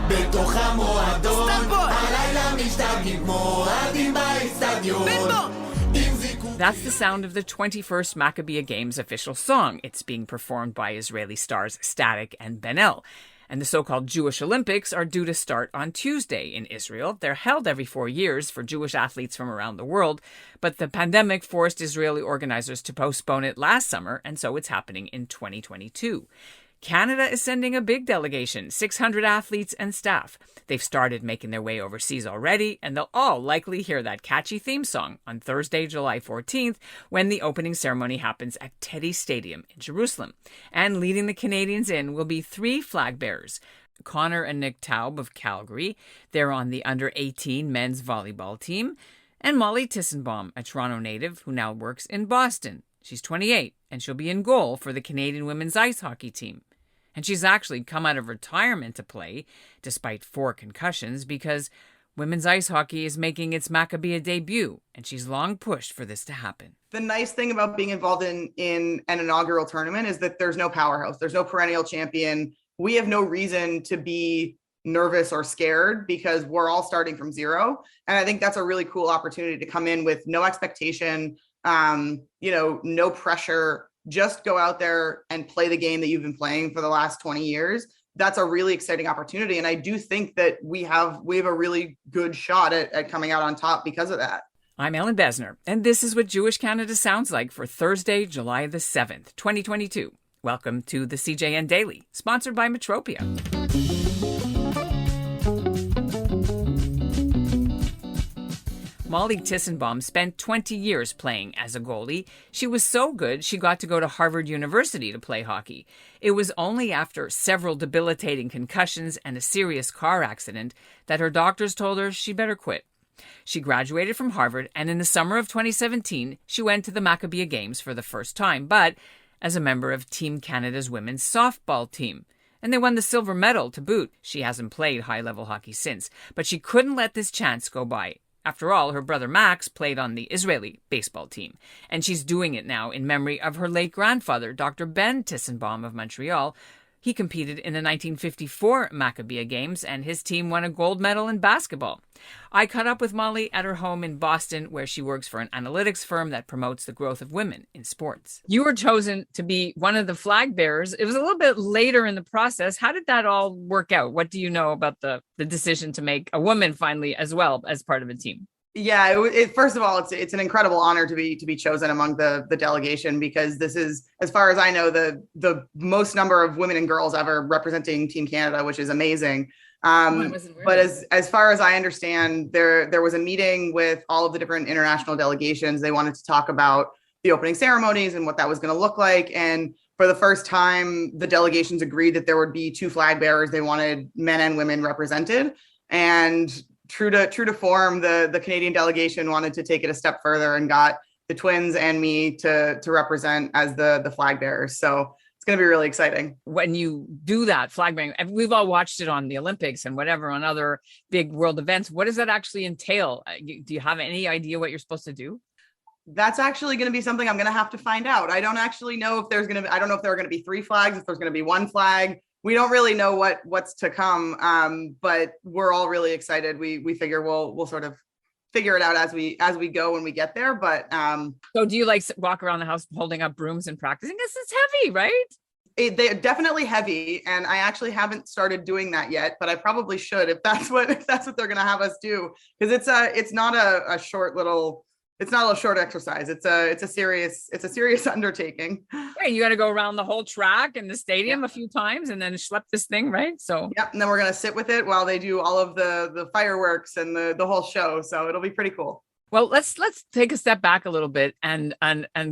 בתוך המועדון, הלילה משתגעים כמו אוהדים באצטדיון. That's the sound of the 21st Maccabiah Games official song. It's being performed by Israeli stars Static and Ben El. And the so-called Jewish Olympics are due to start on Tuesday in Israel. They're held every 4 years for Jewish athletes from around the world, but the pandemic forced Israeli organizers to postpone it last summer, and so it's happening in 2022. Canada is sending a big delegation, 600 athletes and staff. They've started making their way overseas already, and they'll all likely hear that catchy theme song on Thursday, July 14th, when the opening ceremony happens at Teddy Stadium in Jerusalem. And leading the Canadians in will be 3 flag bearers. Connor and Nick Taub of Calgary. They're on the under-18 men's volleyball team. And Molly Tissenbaum, a Toronto native who now works in Boston. She's 28, and she'll be in goal for the Canadian women's ice hockey team. And she's actually come out of retirement to play, despite 4 concussions, because women's ice hockey is making its Maccabiah debut, and she's long pushed for this to happen. The nice thing about being involved in an inaugural tournament is that there's no powerhouse. There's no perennial champion. We have no reason to be nervous or scared because we're all starting from zero. And I think that's a really cool opportunity to come in with no expectation, no pressure. Just go out there and play the game that you've been playing for the last 20 years. That's a really exciting opportunity. And I do think that we have a really good shot at coming out on top because of that. I'm Ellen Besner, and this is what Jewish Canada sounds like for Thursday, July the 7th, 2022. Welcome to the CJN Daily, sponsored by Maccabiah. Molly Tissenbaum spent 20 years playing as a goalie. She was so good, she got to go to Harvard University to play hockey. It was only after several debilitating concussions and a serious car accident that her doctors told her she better quit. She graduated from Harvard, and in the summer of 2017, she went to the Maccabiah Games for the first time, but as a member of Team Canada's women's softball team. And they won the silver medal to boot. She hasn't played high-level hockey since, but she couldn't let this chance go by. After all, her brother Max played on the Israeli baseball team, and she's doing it now in memory of her late grandfather, Dr. Ben Tissenbaum of Montreal. He competed in the 1954 Maccabiah Games, and his team won a gold medal in basketball. I caught up with Molly at her home in Boston, where she works for an analytics firm that promotes the growth of women in sports. You were chosen to be one of the flag bearers. It was a little bit later in the process. How did that all work out? What do you know about the decision to make a woman finally as well as part of a team? Yeah, first of all, it's an incredible honor to be chosen among the delegation, because this is, as far as I know, the most number of women and girls ever representing Team Canada, which is amazing. But as far as I understand, there was a meeting with all of the different international delegations. They wanted to talk about the opening ceremonies and what that was going to look like. And for the first time, the delegations agreed that there would be 2 flag bearers. They wanted men and women represented. And true to form, the Canadian delegation wanted to take it a step further and got the twins and me to represent as the flag bearers. So it's going to be really exciting. When you do that flag bearing, we've all watched it on the Olympics and whatever, on other big world events. What does that actually entail? Do you have any idea what you're supposed to do? That's actually going to be something I'm going to have to find out. I don't actually know if I don't know if there are going to be 3 flags, if there's going to be 1 flag. We don't really know what's to come, but we're all really excited. We figure we'll sort of figure it out as we go when we get there. But so do you like walk around the house holding up brooms and practicing? This is heavy, right? They're definitely heavy, and I actually haven't started doing that yet, but I probably should if that's what they're going to have us do, because it's not a short little. It's not a short exercise. It's a serious undertaking. Right, you got to go around the whole track and the stadium a few times, and then schlep this thing, right? So and then we're gonna sit with it while they do all of the fireworks and the whole show. So it'll be pretty cool. Well, let's take a step back a little bit and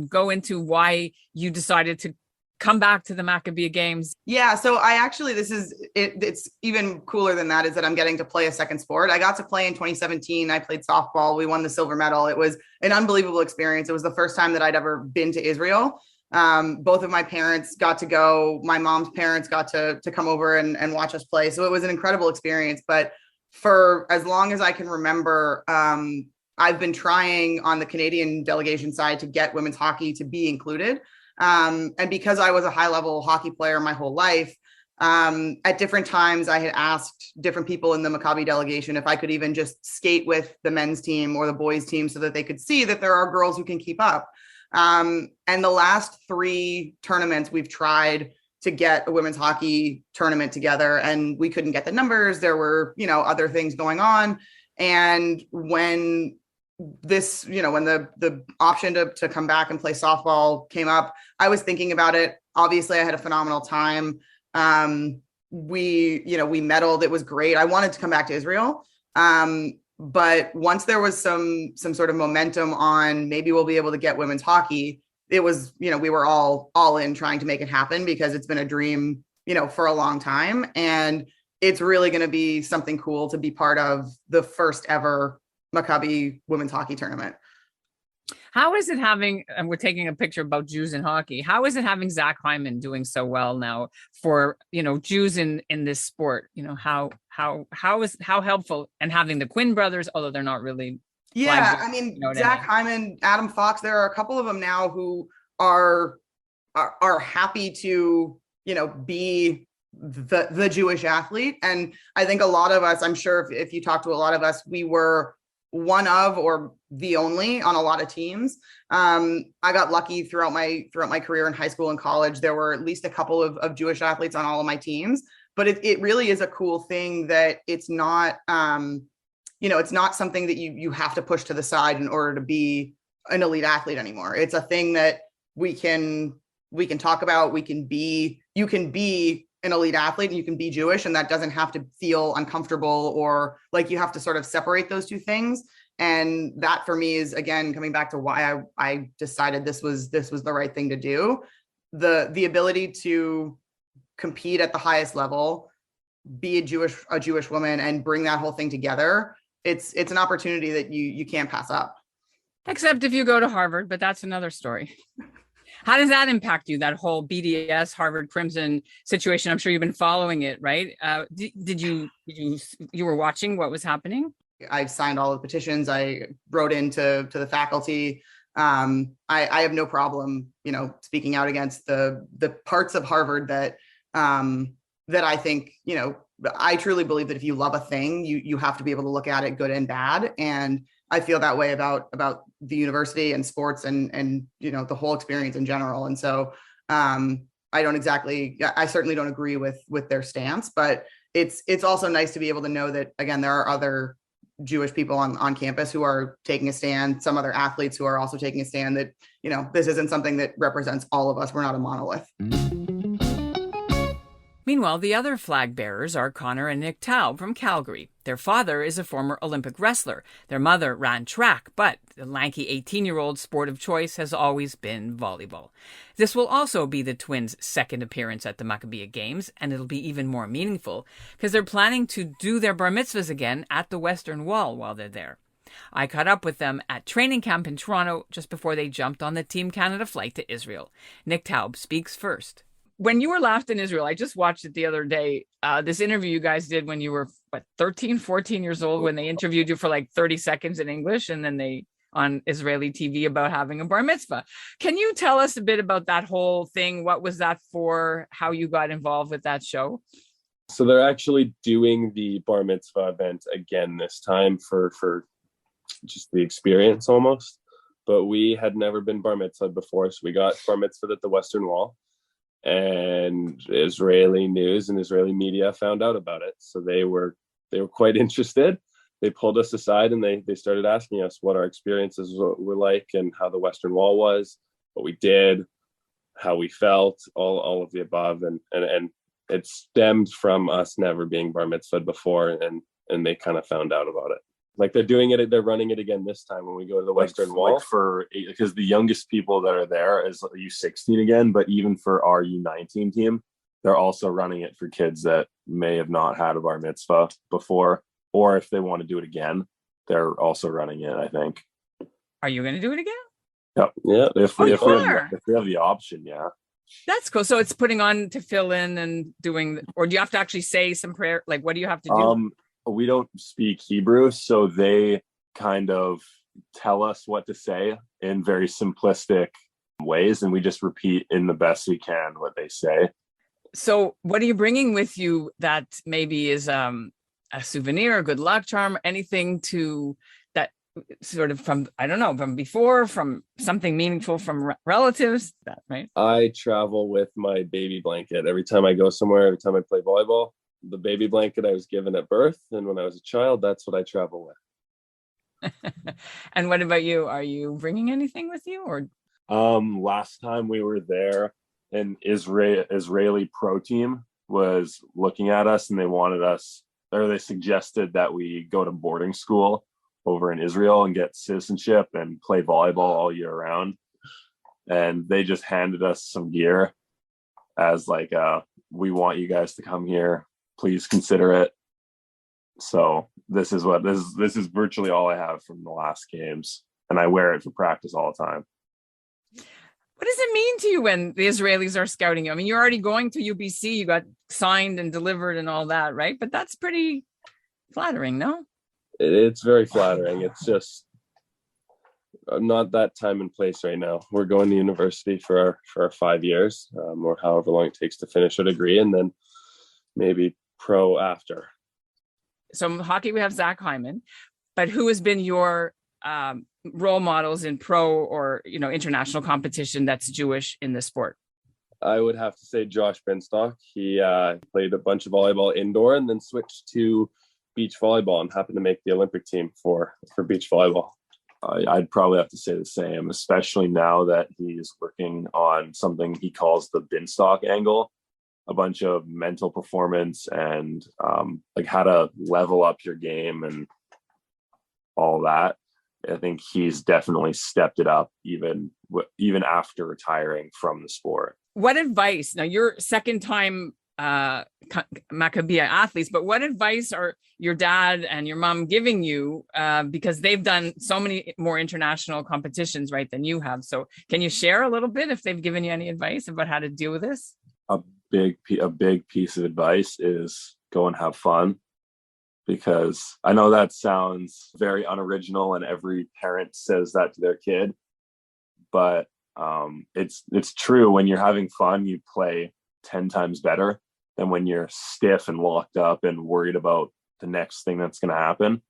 go into why you decided to come back to the Maccabiah Games. Yeah, so I actually, it's even cooler than that, is that I'm getting to play a second sport. I got to play in 2017. I played softball. We won the silver medal. It was an unbelievable experience. It was the first time that I'd ever been to Israel. Both of my parents got to go. My mom's parents got to come over and watch us play. So it was an incredible experience. But for as long as I can remember, I've been trying on the Canadian delegation side to get women's hockey to be included. And because I was a high level hockey player my whole life, At different times, I had asked different people in the Maccabi delegation if I could even just skate with the men's team or the boys team so that they could see that there are girls who can keep up. And the last 3 tournaments, we've tried to get a women's hockey tournament together, and we couldn't get the numbers. There were, other things going on. And when this, when the option to come back and play softball came up, I was thinking about it. Obviously, I had a phenomenal time. We medaled. It was great. I wanted to come back to Israel. But once there was some sort of momentum on maybe we'll be able to get women's hockey, it was, we were all in trying to make it happen because it's been a dream, for a long time. And it's really going to be something cool to be part of the first ever Maccabi women's hockey tournament. How is it having, and we're taking a picture about Jews in hockey, how is it having Zach Hyman doing so well now for, Jews in this sport? How helpful, and having the Quinn brothers, although they're not really. Yeah, I mean, Zach Hyman, Adam Fox, there are a couple of them now who are happy to, be the Jewish athlete. And I think a lot of us, I'm sure if you talk to a lot of us, we were one of or the only on a lot of teams. I got lucky throughout my career in high school and college. There were at least a couple of Jewish athletes on all of my teams, but it really is a cool thing that it's not, it's not something that you have to push to the side in order to be an elite athlete anymore. It's a thing that we can talk about. You can be an elite athlete and you can be Jewish, and that doesn't have to feel uncomfortable or like you have to sort of separate those two things. And that for me is, again, coming back to why I decided this was the right thing to do. The ability to compete at the highest level, be a Jewish woman, and bring that whole thing together. It's an opportunity that you can't pass up. Except if you go to Harvard, but that's another story. How does that impact you, that whole BDS Harvard Crimson situation? I'm sure you've been following it, right? Did you were watching what was happening? I signed all the petitions. I wrote into the faculty. I have no problem, speaking out against the parts of Harvard that I think, I truly believe that if you love a thing, you have to be able to look at it good and bad. And I feel that way about the university and sports and the whole experience in general. And so I certainly don't agree with their stance, but it's also nice to be able to know that, again, there are other Jewish people on campus who are taking a stand, some other athletes who are also taking a stand, that, this isn't something that represents all of us. We're not a monolith. Meanwhile, the other flag bearers are Connor and Nick Taub from Calgary. Their father is a former Olympic wrestler. Their mother ran track, but the lanky 18-year-old sport of choice has always been volleyball. This will also be the twins' second appearance at the Maccabiah Games, and it'll be even more meaningful because they're planning to do their bar mitzvahs again at the Western Wall while they're there. I caught up with them at training camp in Toronto just before they jumped on the Team Canada flight to Israel. Nick Taub speaks first. When you were last in Israel, I just watched it the other day, this interview you guys did when you were, 13, 14 years old, when they interviewed you for like 30 seconds in English, and then they on Israeli TV about having a bar mitzvah. Can you tell us a bit about that whole thing? What was that for? How you got involved with that show? So they're actually doing the bar mitzvah event again this time for just the experience almost. But we had never been bar mitzvah before, so we got bar mitzvah at the Western Wall. And Israeli news and Israeli media found out about it. So they were quite interested. They pulled us aside and they started asking us what our experiences were like and how the Western Wall was, what we did, how we felt, all of the above. And it stemmed from us never being bar mitzvahed before, and they kind of found out about it. Like they're running it again this time when we go to the Western Wall because the youngest people that are there is U16 again, but even for our U19 team, they're also running it for kids that may have not had a bar mitzvah before, or if they want to do it again, they're also running it, I think. Are you going to do it again? Yeah. If we have the option, yeah. That's cool. So it's putting on to fill in and doing, or do you have to actually say some prayer? Like, what do you have to do? We don't speak Hebrew, so they kind of tell us what to say in very simplistic ways, and we just repeat in the best we can what they say. So what are you bringing with you that maybe is a souvenir, a good luck charm, anything to that sort of from, I don't know, from before, from something meaningful from relatives, that, right? I travel with my baby blanket every time I go somewhere, every time I play volleyball. The baby blanket I was given at birth, and when I was a child, that's what I travel with. And what about you? Are you bringing anything with you, or? Last time we were there, an Israeli pro team was looking at us, and they suggested that we go to boarding school over in Israel and get citizenship and play volleyball all year round. And they just handed us some gear as like, we want you guys to come here. Please consider it. So this is virtually all I have from the last games, and I wear it for practice all the time. What does it mean to you when the Israelis are scouting you? I mean, you're already going to UBC, you got signed and delivered and all that, right? But that's pretty flattering, no? It's very flattering. It's just not that time and place right now. We're going to university for our 5 years, or however long it takes to finish a degree, and then maybe pro after. So in hockey, we have Zach Hyman, but who has been your role models in pro or, international competition that's Jewish in the sport? I would have to say Josh Benstock. He played a bunch of volleyball indoor and then switched to beach volleyball and happened to make the Olympic team for beach volleyball. I'd probably have to say the same, especially now that he's working on something he calls the Benstock angle, a bunch of mental performance and like how to level up your game and all that. I think he's definitely stepped it up even after retiring from the sport. What advice, now you're second time Maccabiah athletes, but what advice are your dad and your mom giving you, because they've done so many more international competitions, right, than you have? So can you share a little bit if they've given you any advice about how to deal with this? A big piece of advice is go and have fun, because I know that sounds very unoriginal and every parent says that to their kid, but it's true. When you're having fun, you play 10 times better than when you're stiff and locked up and worried about the next thing that's going to happen.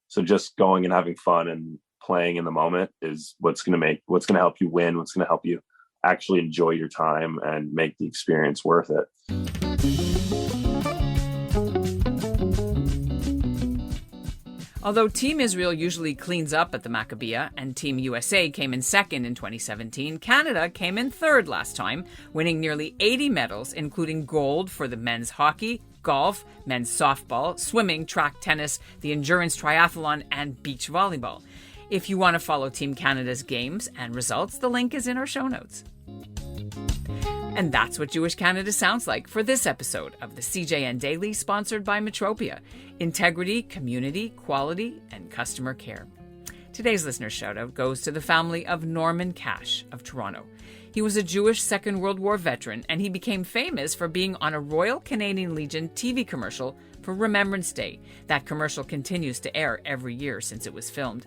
So just going and having fun and playing in the moment is what's going to help you win, what's going to help you actually enjoy your time and make the experience worth it. Although Team Israel usually cleans up at the Maccabiah and Team USA came in second in 2017, Canada came in third last time, winning nearly 80 medals, including gold for the men's hockey, golf, men's softball, swimming, track tennis, the endurance triathlon, and beach volleyball. If you want to follow Team Canada's games and results, the link is in our show notes. And that's what Jewish Canada sounds like for this episode of the CJN Daily, sponsored by Maccabiah. Integrity, community, quality, and customer care. Today's listener shout-out goes to the family of Norman Cash of Toronto. He was a Jewish Second World War veteran, and he became famous for being on a Royal Canadian Legion TV commercial for Remembrance Day. That commercial continues to air every year since it was filmed.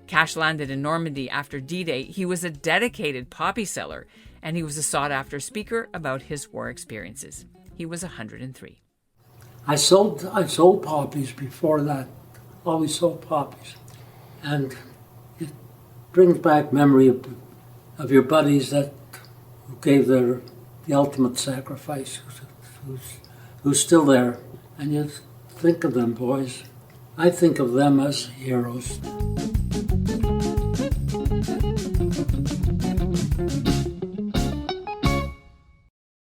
Cash landed in Normandy after D-Day. He was a dedicated poppy seller, and he was a sought-after speaker about his war experiences. He was 103. I sold poppies before that. Always sold poppies. And it brings back memory of your buddies that who gave the ultimate sacrifice, who's still there. And you think of them, boys. I think of them as heroes.